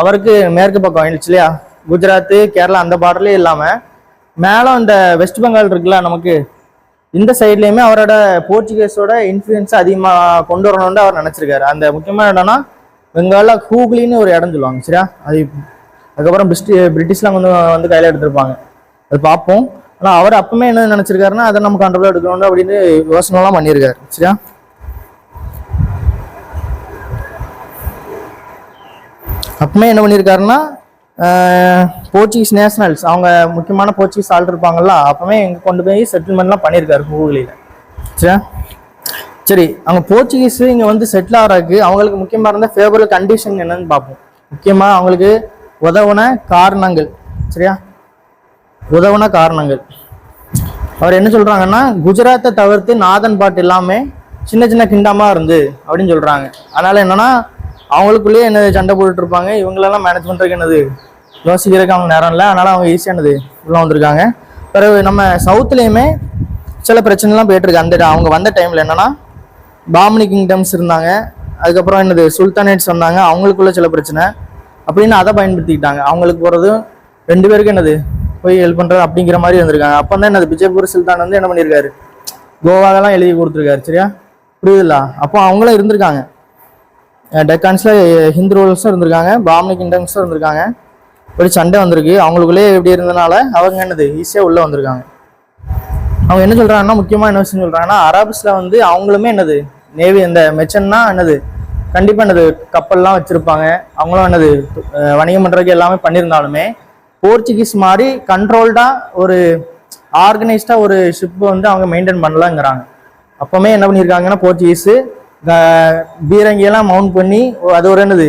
அவருக்கு மேற்கு பக்கம் ஆயிடுச்சு இல்லையா, குஜராத் கேரளா அந்த பார்டர்லயே இல்லாம மேலும் இந்த வெஸ்ட் பெங்கால் இருக்குல்ல நமக்கு, இந்த சைட்லயுமே அவரோட போர்ச்சுகீஸோட இன்ஃப்ளூயன்ஸ் அதிகமா கொண்டு வரணும்னு அவர் நினைச்சிருக்காரு. அந்த முக்கியமான இடம்னா பெங்கால்ல ஹூக்லின்னு ஒரு இடம் சொல்லுவாங்க. சரியா, அதுக்கப்புறம் பிரிட்டிஷ்லாம் வந்து கையில எடுத்திருப்பாங்க, அது பார்ப்போம். ஆனா அவர் அப்பவுமே என்ன நினைச்சிருக்காருன்னா, அதை நம்ம கண்ட்ரோல் எடுக்கணும் அப்படின்னு யோசனைலாம் பண்ணியிருக்காரு. சரியா, அப்பவுமே என்ன பண்ணியிருக்காருன்னா, போர்ச்சுகீஸ் நேஷனல்ஸ் அவங்க முக்கியமான போர்ச்சுகீஸ் ஆள் இருப்பாங்கல்ல, அப்பவுமே எங்க கொண்டு போய் செட்டில்மெண்ட்லாம் பண்ணியிருக்காரு ஹூக்லியில. சரியா, சரி, அவங்க போர்ச்சுகீஸ் இங்க வந்து செட்டில் ஆகிறதுக்கு அவங்களுக்கு முக்கியமா இருந்த ஃபேவரபிள் கண்டிஷன் என்னன்னு பார்ப்போம். முக்கியமா அவங்களுக்கு உதவுன காரணங்கள். சரியா, உதவுன காரணங்கள் அவர் என்ன சொல்றாங்கன்னா, குஜராத்தை தவிர்த்து நாதன் பாட்டு எல்லாமே சின்ன சின்ன கிண்டமா இருந்து அப்படின்னு சொல்றாங்க. அதனால என்னன்னா அவங்களுக்குள்ளேயே என்னது சண்டை போட்டுட்டு இருப்பாங்க, இவங்களெல்லாம் மேனேஜ் பண்றதுக்கு என்னது யோசிக்கிறதுக்கு அவங்க நேரம் இல்லை. அதனால அவங்க ஈஸியா என்னது உள்ள வந்திருக்காங்க. பிறகு நம்ம சவுத்துலயுமே சில பிரச்சனைலாம் போயிட்டு இருக்கு. அந்த அவங்க வந்த டைம்ல என்னன்னா பாமனி கிங்டம்ஸ் இருந்தாங்க, அதுக்கப்புறம் என்னது சுல்தானேட்ஸ் வந்தாங்க, அவங்களுக்குள்ள சில பிரச்சனை அப்படின்னு அதை பயன்படுத்திக்கிட்டாங்க. அவங்களுக்கு போறது 2 பேருக்கு என்னது போய் ஹெல்ப் பண்றது அப்படிங்கிற மாதிரி வந்திருக்காங்க. அப்போ தான் என்னது விஜயபுர சுல்தான் வந்து என்ன பண்ணியிருக்காரு, கோவாவெல்லாம் எழுதி கொடுத்துருக்காரு. சரியா, புரியுதுல்ல, அப்போ அவங்களும் இருந்திருக்காங்க. டெக்கான்ஸ்ல ஹிந்து ரூல்ஸும் இருந்திருக்காங்க, பாமனி கிங்டம்ஸும் இருந்திருக்காங்க. ஒரு சண்டை வந்திருக்கு, அவங்களுக்குள்ளே எப்படி இருந்தனால அவங்க என்னது ஈஸியாக உள்ள வந்திருக்காங்க. அவங்க என்ன சொல்றாங்கன்னா, முக்கியமா என்ன விஷயம் சொல்றாங்கன்னா, அரபிஸ்ல வந்து அவங்களுமே என்னது நேவி இந்த மெச்சன்னா என்னது கண்டிப்பா என்னது கப்பல்லாம் வச்சிருப்பாங்க, அவங்களும் என்னது வணிகம் பண்றதுக்கு எல்லாமே பண்ணியிருந்தாலுமே போர்ச்சுகீஸ் மாதிரி கண்ட்ரோல்டா ஒரு ஆர்கனைஸ்டா ஒரு ஷிப் வந்து அவங்க மெயின்டைன் பண்ணலாங்கிறாங்க. அப்பவுமே என்ன பண்ணியிருக்காங்கன்னா, போர்ச்சுகீஸ் பீரங்கியெல்லாம் மவுண்ட் பண்ணி அது ஒரு என்னது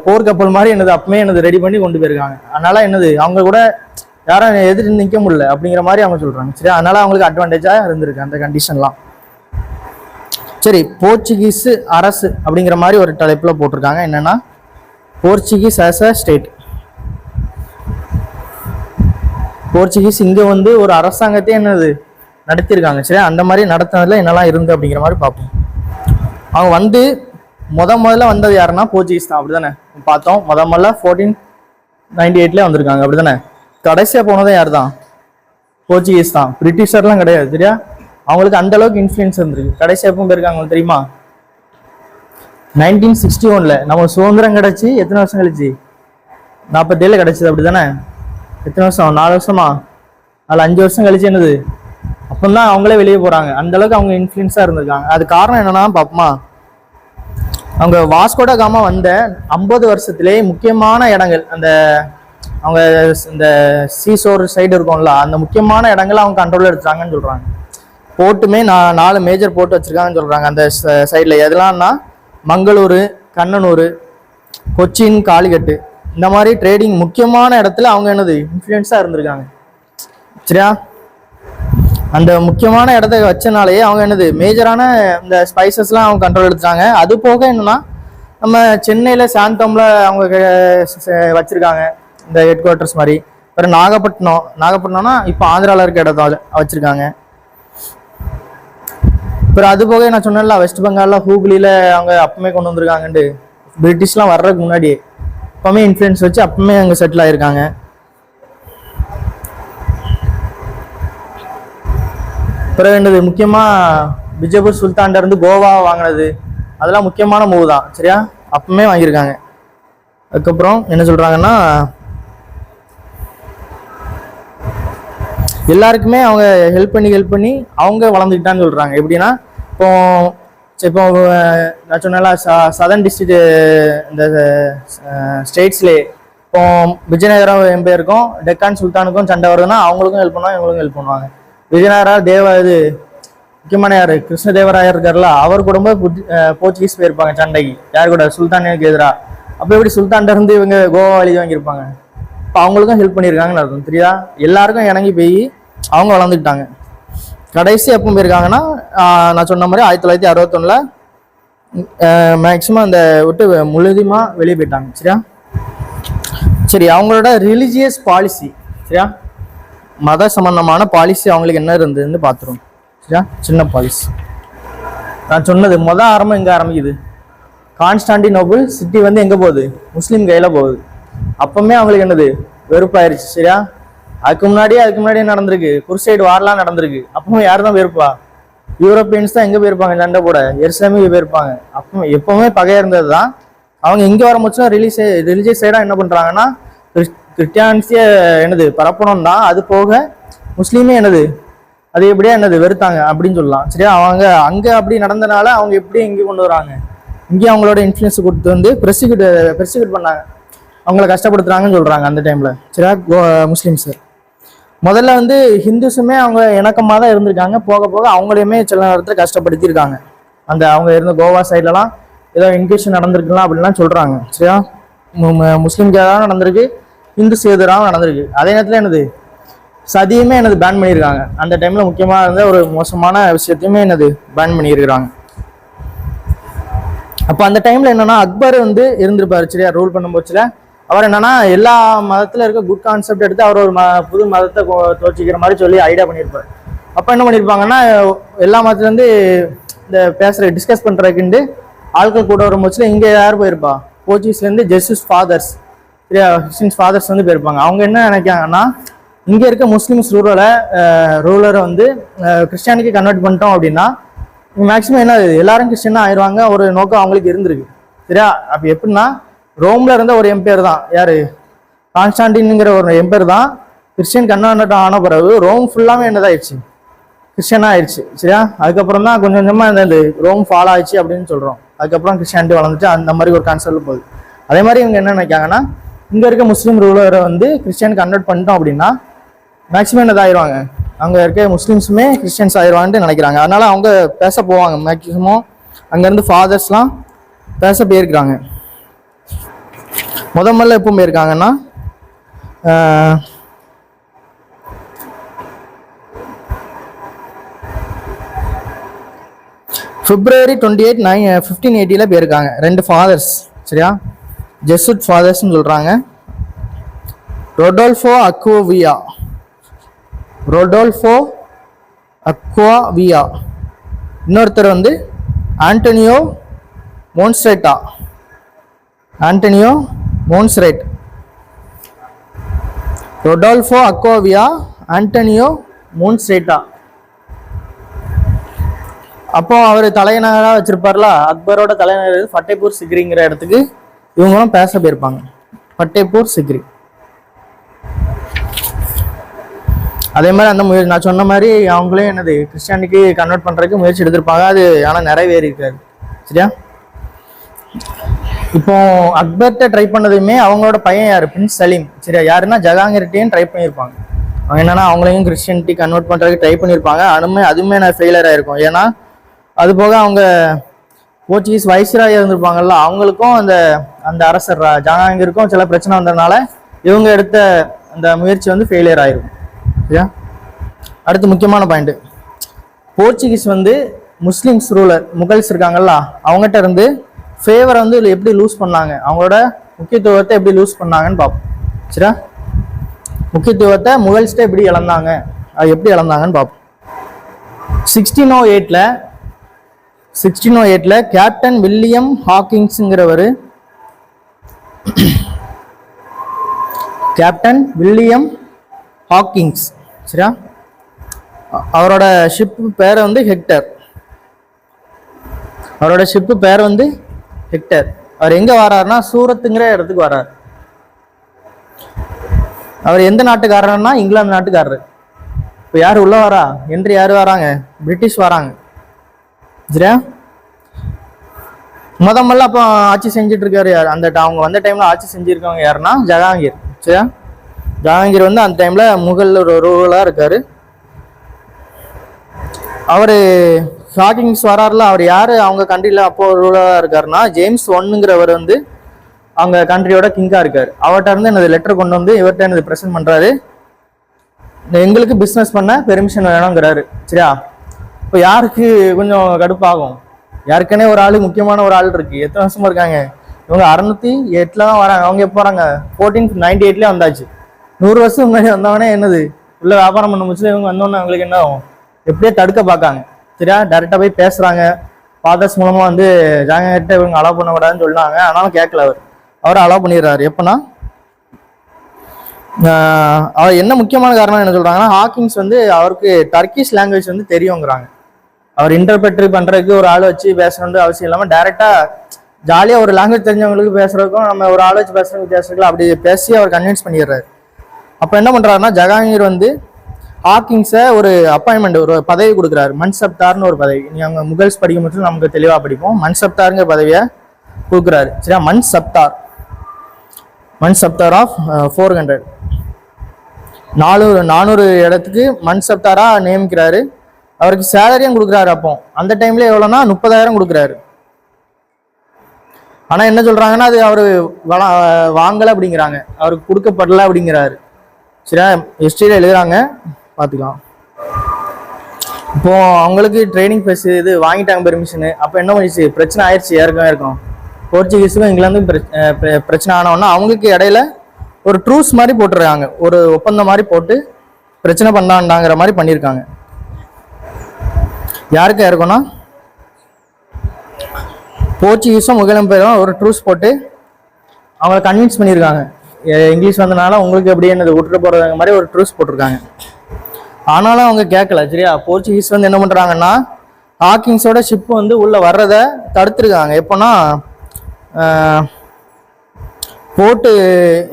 போர்க்கப்பல் மாதிரி என்னது அப்பவுமே என்னது ரெடி பண்ணி கொண்டு போயிருக்காங்க. அதனால என்னது அவங்க கூட யாரும் எதிர்த்து நிற்க முடியல அப்படிங்கிற மாதிரி அவங்க சொல்றாங்க. சரி, அதனால அவங்களுக்கு அட்வான்டேஜா இருந்திருக்கு அந்த கண்டிஷன்லாம். சரி, போர்ச்சுகீஸ் அரசு அப்படிங்கிற மாதிரி ஒரு தலைப்புல போட்டிருக்காங்க. என்னன்னா, Portuguese as a state. Portuguese இங்க வந்து ஒரு அரசாங்கத்தையே என்னது நடத்தியிருக்காங்க. சரி, அந்த மாதிரி நடத்தினதுல என்னெல்லாம் இருந்து அப்படிங்கிற மாதிரி பார்ப்போம். அவங்க வந்து முதல்ல வந்தது யாருன்னா போர்ச்சுகீஸ் தான், அப்படிதானே பார்த்தோம். முதல்ல 1498 வந்திருக்காங்க, அப்படிதானே. கடைசியா போனதே யார் தான்? போர்ச்சுகீஸ் தான், பிரிட்டிஷர்லாம் கிடையாது. சரியா, அவங்களுக்கு அந்த அளவுக்கு இன்ஃப்ளூயன்ஸ் இருந்திருக்கு. கடைசியா எப்பவும் போயிருக்காங்க தெரியுமா? 1961 நம்ம சுதந்திரம் கிடைச்சி எத்தனை வருஷம் கழிச்சு? 47 கிடைச்சது, அப்படிதானே. எத்தனை வருஷம்? 4 வருஷமா? அதில் 5 வருஷம் கழிச்சு என்னது அப்பந்தான் அவங்களே வெளியே போறாங்க. அந்த அளவுக்கு அவங்க இன்ஃப்ளூயன்ஸா இருந்திருக்காங்க. அது காரணம் என்னன்னா பாப்போமா, அவங்க வாஸ்கோட காமா வந்த 50 வருஷத்திலே முக்கியமான இடங்கள், அந்த அவங்க இந்த சீசோர் சைடு இருக்கும்ல, அந்த முக்கியமான இடங்கள் அவங்க கண்ட்ரோல் எடுத்தாங்கன்னு சொல்றாங்க. போர்ட்டுமே 4 மேஜர் போர்ட் வச்சிருக்காங்கன்னு சொல்றாங்க அந்த சைட்ல. எதெல்லாம்னா மங்களூர், கண்ணனூர், கொச்சின், காலிகட்டு, இந்த மாதிரி ட்ரேடிங் முக்கியமான இடத்துல அவங்க என்னது இன்ஃப்ளூயன்ஸா இருந்திருக்காங்க. சரியா, அந்த முக்கியமான இடத்த வச்சனாலேயே அவங்க என்னது மேஜரான இந்த ஸ்பைசஸ்லாம் அவங்க கண்ட்ரோல் எடுத்துட்டாங்க. அது போக என்னன்னா, நம்ம சென்னையில சாந்தோம்ல அவங்க வச்சிருக்காங்க இந்த ஹெட் குவார்டர்ஸ் மாதிரி. அப்புறம் நாகப்பட்டினம்னா இப்போ ஆந்திராவில் இருக்க இடத்த வச்சிருக்காங்க. அப்புறம் அது போக நான் சொன்னேன்ல, வெஸ்ட் பெங்கால்ல ஹூக்லியில அவங்க அப்பவுமே கொண்டு வந்திருக்காங்கன்ட்டு. பிரிட்டிஷ்லாம் வர்றதுக்கு முன்னாடியே அப்பவுமே இன்ஃப்ளூயன்ஸ் வச்சு அப்பவுமே அங்கே செட்டில் ஆயிருக்காங்க. பிறகு என்னது முக்கியமா விஜயபூர் சுல்தான்ட இருந்து கோவா வாங்கினது, அதெல்லாம் முக்கியமான மூவ் தான். சரியா, அப்பவுமே வாங்கியிருக்காங்க. அதுக்கப்புறம் என்ன சொல்றாங்கன்னா, எல்லாருக்குமே அவங்க ஹெல்ப் பண்ணி அவங்க வளர்ந்துக்கிட்டான்னு சொல்றாங்க. எப்படின்னா, இப்போ நான் சொன்னால சதர்ன் டிஸ்ட்ரிக்ட் இந்த ஸ்டேட்ஸ்லேயே இப்போ விஜயநகரம் எம்பையருக்கும் டெக்கான் சுல்தானுக்கும் சண்டை வருதுன்னா அவங்களுக்கும் ஹெல்ப் பண்ணுவாங்க, இவங்களுக்கும் ஹெல்ப் பண்ணுவாங்க. விஜயநகரா இது முக்கியமான யாரு? கிருஷ்ணதேவராயர் இருக்காருல்ல, அவர் கூட போர்ச்சுகீஸ் போயிருப்பாங்க சண்டைக்கு. யார் கூட? சுல்தானுக்கு எதிராக. அப்போ எப்படி சுல்தான்ட இருந்து இவங்க கோவா எழுதி வாங்கியிருப்பாங்க. இப்போ அவங்களுக்கும் ஹெல்ப் பண்ணியிருக்காங்கன்னு அர்த்தம். தெரியா, எல்லாருக்கும் இணங்கி போய் அவங்க வளர்ந்துக்கிட்டாங்க. கடைசி எப்போ போயிருக்காங்கன்னா, நான் சொன்ன மாதிரி 1961 மேக்சிமம் அந்த விட்டு முழுதிமா வெளியே போயிட்டாங்க. சரியா, சரி, அவங்களோட ரிலிஜியஸ் பாலிசி, சரியா, மத சம்பந்தமான பாலிசி அவங்களுக்கு என்ன இருந்ததுன்னு பார்த்துருவோம். சரியா, சின்ன பாலிசி நான் சொன்னது ஆரம்பம் எங்க ஆரம்பிக்குது? கான்ஸ்டாண்டினோபிள் சிட்டி வந்து எங்க போகுது? முஸ்லீம் கையில போகுது. அப்பவுமே அவங்களுக்கு என்னது வெறுப்பாயிருச்சு. சரியா, அதுக்கு முன்னாடியே நடந்திருக்கு, குருசைடு வார்லாம் நடந்திருக்கு. அப்பவும் யார் தான் போயிருப்பா? யூரோப்பியன்ஸ் தான் எங்க போயிருப்பாங்க சண்டை போட? எருசலேமுக்கு போயிருப்பாங்க. அப்போ எப்பவுமே பகையா இருந்தது தான். அவங்க இங்க வர முச்சுனா ரிலீஜியஸ் சைடா என்ன பண்றாங்கன்னா, கிறிஸ்டியானிட்டிய என்னது பரப்பணும் தான். அது போக முஸ்லீமே என்னது அது எப்படியா என்னது வெறுத்தாங்க அப்படின்னு சொல்லலாம். சரியா, அவங்க அங்க அப்படி நடந்தனால அவங்க எப்படி இங்கே கொண்டு வராங்க, இங்கே அவங்களோட இன்ஃப்ளூயன்ஸ் கொடுத்து வந்து பெர்சிக்யூட் பண்ணாங்க, அவங்கள கஷ்டப்படுத்துறாங்கன்னு சொல்றாங்க அந்த டைம்ல. சரியா, முஸ்லீம்ஸ் முதல்ல வந்து ஹிந்துஸுமே அவங்க இணக்கமாக தான் இருந்திருக்காங்க. போக போக அவங்களையுமே சில நேரத்தில் கஷ்டப்படுத்தியிருக்காங்க. அந்த அவங்க இருந்த கோவா சைட்லலாம் ஏதோ இன்கேஷன் நடந்திருக்கலாம் அப்படின்லாம் சொல்றாங்க. சரியா, முஸ்லீம்க்கு எதாவது நடந்திருக்கு, ஹிந்துஸ் எதிராகவும் நடந்திருக்கு. அதே நேரத்தில் என்னது சதியுமே என்னது பேன் பண்ணியிருக்காங்க. அந்த டைம்ல முக்கியமாக இருந்த ஒரு மோசமான விஷயத்தையுமே என்னது பேன் பண்ணியிருக்கிறாங்க. அப்போ அந்த டைம்ல என்னன்னா, அக்பர் வந்து இருந்திருப்பாரு. சரியா, ரூல் பண்ணும் போச்சுல அவர் என்னன்னா எல்லா மதத்துல இருக்க குட் கான்செப்ட் எடுத்து அவர் ஒரு புது மதத்தை தோச்சிக்கிற மாதிரி சொல்லி ஐடியா பண்ணியிருப்பார். அப்போ என்ன பண்ணியிருப்பாங்கன்னா, எல்லா மதத்துல இருந்து இந்த டிஸ்கஸ் பண்றதுக்குண்டு ஆட்கள் கூட வரும் போச்சுல இங்க யார் போயிருப்பா? போர்ச்சுகீஸ்ல இருந்து ஜெசஸ் ஃபாதர்ஸ், சரியா, கிறிஸ்டின்ஸ் ஃபாதர்ஸ் வந்து போயிருப்பாங்க. அவங்க என்ன நினைக்காங்கன்னா, இங்க இருக்க முஸ்லிம்ஸ் ரூலரை வந்து கிறிஸ்டியானிக்கு கன்வெர்ட் பண்ணிட்டோம் அப்படின்னா மேக்சிமம் என்ன எல்லாரும் கிறிஸ்டியனா ஆயிடுவாங்க, ஒரு நோக்கம் அவங்களுக்கு இருந்திருக்கு. சரியா, அப்ப எப்படின்னா, ரோம்ல இருந்த ஒரு எம்பையர் தான் யாரு? கான்ஸ்டாண்டின்ங்கிற ஒரு எம்பையர் தான் கிறிஸ்டியன் கன்வெர்ட் ஆன பிறகு ரோம் ஃபுல்லாமே என்னதாயிடுச்சு? கிறிஸ்டியனாக ஆயிடுச்சு. சரியா, அதுக்கப்புறம் தான் கொஞ்சம் கொஞ்சமாக இந்த ரோம் ஃபாலோ ஆயிடுச்சு அப்படின்னு சொல்கிறோம். அதுக்கப்புறம் கிறிஸ்டியானிட்டி வளர்ந்துட்டு அந்த மாதிரி ஒரு கான்செப்ட் போகுது. அதே மாதிரி இவங்க என்ன நினைக்காங்கன்னா, இங்கே இருக்க முஸ்லீம் ரூலரை வந்து கிறிஸ்டியன் கன்வெர்ட் பண்ணிட்டோம் அப்படின்னா மேக்ஸிமம் என்னதாகிடுவாங்க, அங்கே இருக்க முஸ்லீம்ஸுமே கிறிஸ்டியன்ஸ் ஆயிடுவாங்கன்னு நினைக்கிறாங்க. அதனால அவங்க பேச போவாங்க. மேக்ஸிமம் அங்கேருந்து ஃபாதர்ஸ்லாம் பேச போயிருக்கிறாங்க. முதல்ல எப்போ போயிருக்காங்கன்னா February 28, 1580 போயிருக்காங்க. 2 ஃபாதர்ஸ். சரியா, ஜெசுட் ஃபாதர்ஸ்ன்னு சொல்கிறாங்க. ரொடோல்ஃபோ அக்வாவியா, இன்னொருத்தர் வந்து ஆண்டனியோ மோன்ஸ்ரேட். ரொடால்ஃபோ அக்வாவியா, ஆண்டனியோ மோன்ஸ்ரேட்டா. அப்போ அவர் தலைநகராக வச்சிருப்பார்ல, அக்பரோட தலைநகர் ஃபத்தேபூர் சிக்ரிங்கிற இடத்துக்கு இவங்களும் பேச போயிருப்பாங்க. ஃபத்தேபூர் சிக்ரி. அதே மாதிரி அந்த நான் சொன்ன மாதிரி அவங்களே என்னது கிறிஸ்டியானிக்கு கன்வெர்ட் பண்ணுறதுக்கு முயற்சி எடுத்திருப்பாங்க. அது ஆனால் நிறைவேறி இருக்காது. சரியா, இப்போ அக்பர்கிட்ட ட்ரை பண்ணதுமே அவங்களோட பையன் யார், பிரின்ஸ் சலீம். சரியா, யாருன்னா ஜஹாங்கீர்ட்டையும் ட்ரை பண்ணியிருப்பாங்க. அவங்க என்னன்னா அவங்களையும் கிறிஸ்டியானிட்டி கன்வெர்ட் பண்ணுறதுக்கு ட்ரை பண்ணியிருப்பாங்க. அதுவுமே நான் ஃபெயிலியர் ஆயிருக்கும். ஏன்னா அது போக அவங்க போர்ச்சுகீஸ் வைஸ்ராய் இருந்திருப்பாங்கல்ல, அவங்களுக்கும் அந்த அரசர் ஜஹாங்கீருக்கும் சில பிரச்சனை வந்ததுனால இவங்க எடுத்த அந்த முயற்சி வந்து ஃபெயிலியர் ஆயிருக்கும். சரியா, அடுத்து முக்கியமான பாயிண்ட், போர்ச்சுகீஸ் வந்து முஸ்லிம்ஸ் ரூலர் முகல்ஸ் இருக்காங்கல்ல, அவங்ககிட்ட இருந்து ஃபேவரை வந்து எப்படி லூஸ் பண்ணாங்க, அவங்களோட முக்கியத்துவத்தை எப்படி லூஸ் பண்ணாங்கன்னு பார்ப்போம். சரியா, முக்கியத்துவத்தை முகல்ஸ்ட்டே எப்படி இழந்தாங்க, அது எப்படி இழந்தாங்கன்னு பார்ப்போம். 1608 கேப்டன் வில்லியம் ஹாக்கிங்ஸுங்கிறவர், கேப்டன் வில்லியம் ஹாக்கிங்ஸ். சரியா, அவரோட ஷிப்பு பேர் வந்து ஹெக்டர். அவர் எங்க வராருன்னா சூரத்துங்கிற இடத்துக்கு வர்றார். அவர் எந்த நாட்டுக்காரர்னா இங்கிலாந்து நாட்டுக்காரரு. இப்போ யார் உள்ள வரா என்று யார் வராங்க, பிரிட்டிஷ் வராங்க. சரியா, முதல்ல அப்போ ஆட்சி செஞ்சுட்டு இருக்காரு யார், அவங்க வந்த டைம்ல ஆட்சி செஞ்சிருக்கவங்க யாருன்னா ஜஹாங்கீர். சரியா, ஜஹாங்கீர் வந்து அந்த டைம்ல முகல் ரூலரா இருக்காரு. அவரு ஹாக்கிங்ஸ் வராருல, அவர் யாரு அவங்க கண்ட்ரியில அப்போ ரூலரா இருக்காருன்னா ஜேம்ஸ் ஒன்னுங்கிறவர் வந்து அவங்க கண்ட்ரியோட கிங்கா இருக்காரு. அவர்கிட்ட இருந்து எனது லெட்டர் கொண்டு வந்து இவர்கிட்ட எனது ப்ரெசென்ட் பண்றாரு. எங்களுக்கு பிஸ்னஸ் பண்ண பெர்மிஷன் வேணுங்கிறாரு. சரியா, இப்போ யாருக்கு கொஞ்சம் கடுப்பாகும், யாருக்குன்னே ஒரு ஆளு முக்கியமான ஒரு ஆள் இருக்கு, எத்தனை வருஷமா இருக்காங்க இவங்க, 608 தான் வராங்க. அவங்க எப்போ வராங்க, 1498 வந்தாச்சு. 100 வருஷம் முன்னாடி வந்தவனே என்னது உள்ள வியாபாரம் பண்ண முடிச்சு. இவங்க வந்தோடனே அவங்களுக்கு என்ன ஆகும், எப்படியே தடுக்க பார்க்காங்க. சரியா, டைரக்டா போய் பேசுறாங்க. ஃபாதர்ஸ் மூலமா வந்து ஜஹாங்கீர்கிட்ட இவங்க அலோவ் பண்ணக்கூடாதுன்னு சொன்னாங்க. ஆனாலும் கேட்கல. அவர் அலோவ் பண்ணிடுறாரு. எப்பன்னா அவர் என்ன முக்கியமான காரணம் என்ன சொல்றாங்கன்னா, ஹாக்கிங்ஸ் வந்து அவருக்கு டர்க்கிஷ் லாங்குவேஜ் வந்து தெரியுங்கிறாங்க. அவர் இன்டர்பிரேட்டரி பண்றதுக்கு ஒரு ஆள் வச்சு பேசணும்னு அவசியம் இல்லாம டைரக்டா ஜாலியா ஒரு லாங்குவேஜ் தெரிஞ்சவங்களுக்கு பேசுறதுக்கும் நம்ம ஒரு ஆள் வச்சு பேசுறதுக்கு பேசுறதுக்கு அப்படி பேசி அவர் கன்வின்ஸ் பண்ணிடுறாரு. அப்ப என்ன பண்றாருன்னா ஜஹாங்கீர் வந்து ஹாக்கிங்ஸை ஒரு அப்பாயின்மெண்ட், ஒரு பதவி கொடுக்குறாரு. மன்சப்தார்னு ஒரு பதவி. நீ அவங்க முகல்ஸ் படிக்கும் போது நமக்கு தெளிவா படிப்போம். மன்சப்தாருங்கிற பதவியை கொடுக்குறாரு. சரியா, மன்சப்தார் ஆஃப் 400 400 இடத்துக்கு மன்சப்தாரா நியமிக்கிறாரு. அவருக்கு சேலரியும் கொடுக்குறாரு. அப்போ அந்த டைம்ல எவ்வளோன்னா 30,000 கொடுக்குறாரு. ஆனா என்ன சொல்றாங்கன்னா அது அவரு வாங்கல அப்படிங்கிறாங்க, அவருக்கு கொடுக்கப்படல அப்படிங்கிறாரு. சரியா, ஹிஸ்டரியில எழுதுறாங்க, பார்த்துக்கலாம். இப்போ அவங்களுக்கு ட்ரைனிங் பேஸ் இது வாங்கிட்டாங்க பெர்மிஷனு. அப்போ என்ன பண்ணிச்சு, பிரச்சனை ஆயிடுச்சு. இருக்கும் போர்ச்சுகீஸுக்கும் இங்கிலாந்தும் பிரச்சனை ஆனவொன்னா அவங்களுக்கு இடையில ஒரு ட்ரூஸ் மாதிரி போட்டுருக்காங்க, ஒரு ஒப்பந்தம் மாதிரி போட்டு பிரச்சனை பண்ணாண்டாங்கிற மாதிரி பண்ணியிருக்காங்க. யாருக்கா இருக்கும்னா போர்ச்சுகீஸும் முகலும் பேரும் ஒரு ட்ரூஸ் போட்டு அவங்கள கன்வின்ஸ் பண்ணியிருக்காங்க. இங்கிலீஷ் வந்தனால உங்களுக்கு எப்படி என்னது விட்டுட்டு போறது மாதிரி ஒரு ட்ரூஸ் போட்டிருக்காங்க. ஆனாலும் அவங்க கேட்கல. சரியா, போர்ச்சுகீஸ் வந்து என்ன பண்றாங்கன்னா ஹாக்கிங்ஸோட ஷிப் வந்து உள்ள வர்றத தடுத்துருக்காங்க. எப்போனா போட்டு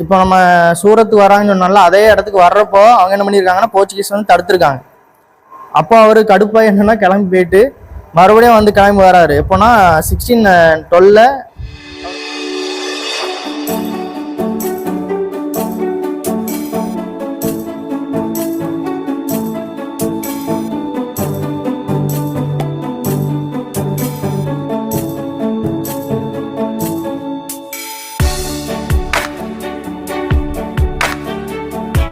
இப்போ நம்ம சூரத்துக்கு வராங்கன்னு சொன்னால அதே இடத்துக்கு வர்றப்போ அவங்க என்ன பண்ணியிருக்காங்கன்னா போர்ச்சுகீஸ் வந்து தடுத்துருக்காங்க. அப்போ அவர் கடுப்பாக என்னன்னா கிளம்பி போயிட்டு மறுபடியும் வந்து கிளம்பி வராரு. எப்போனா 16/12